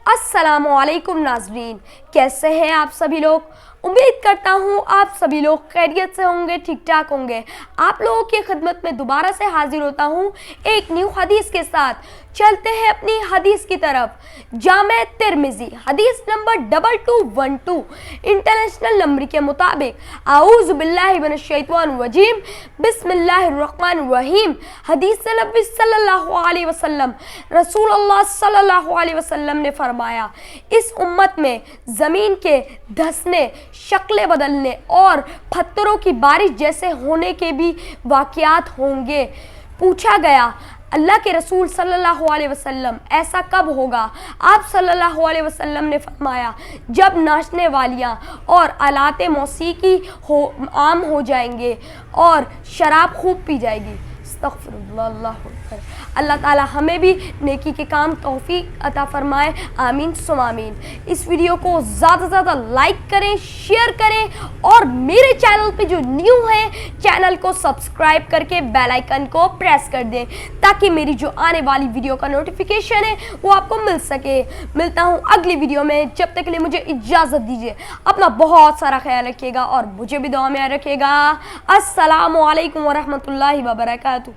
अस्सलामु अलैकुम नाज़रीन, कैसे हैं आप सभी लोग। उम्मीद करता हूँ आप सभी लोग खैरियत से होंगे, ठीक ठाक होंगे। आप लोगों की खिदमत में दोबारा से हाजिर होता हूँ एक न्यू हदीस के साथ। चलते हैं अपनी हदीस की तरफ। जामे तिरमिज़ी हदीस नंबर 2212 इंटरनेशनल नंबर के मुताबिक आऊज़ु बिल्लाहि मिनश शैतानिर रजीम बिस्मिल्लाहिर रहमानिर रहीम। हदीस नबी सल्लल्लाहु अलैहि वसल्लम रसूलुल्लाह सल्लल्लाहु अलैहि वसल्लम ने फरमाया, इस उम्मत में ज़मीन के धंसने, शक्लें बदलने और पत्थरों की बारिश जैसे होने के भी वाक़यात होंगे। पूछा गया, अल्लाह के रसूल सल्लल्लाहु अलैहि वसल्लम ऐसा कब होगा? आप सल्लल्लाहु अलैहि वसल्लम ने फरमाया, जब नाचने वालियाँ और आलाते मौसीकी आम हो जाएंगे और शराब खूब पी जाएगी। अस्तग़फिरुल्लाह। अल्लाह ताला हमें भी नेकी के काम तौफीक अता फरमाए, आमीन सुम आमीन। इस वीडियो को ज़्यादा से ज़्यादा लाइक करें, शेयर करें और मेरे चैनल पे जो न्यू है चैनल को सब्सक्राइब करके बेल आइकन को प्रेस कर दें ताकि मेरी जो आने वाली वीडियो का नोटिफिकेशन है वो आपको मिल सके। मिलता हूँ अगली वीडियो में, जब तक के लिए मुझे इजाज़त दीजिए। अपना बहुत सारा ख्याल रखिएगा और मुझे भी दुआ में रखिएगा। अस्सलामु अलैकुम व रहमतुल्लाहि व बरकातुहू।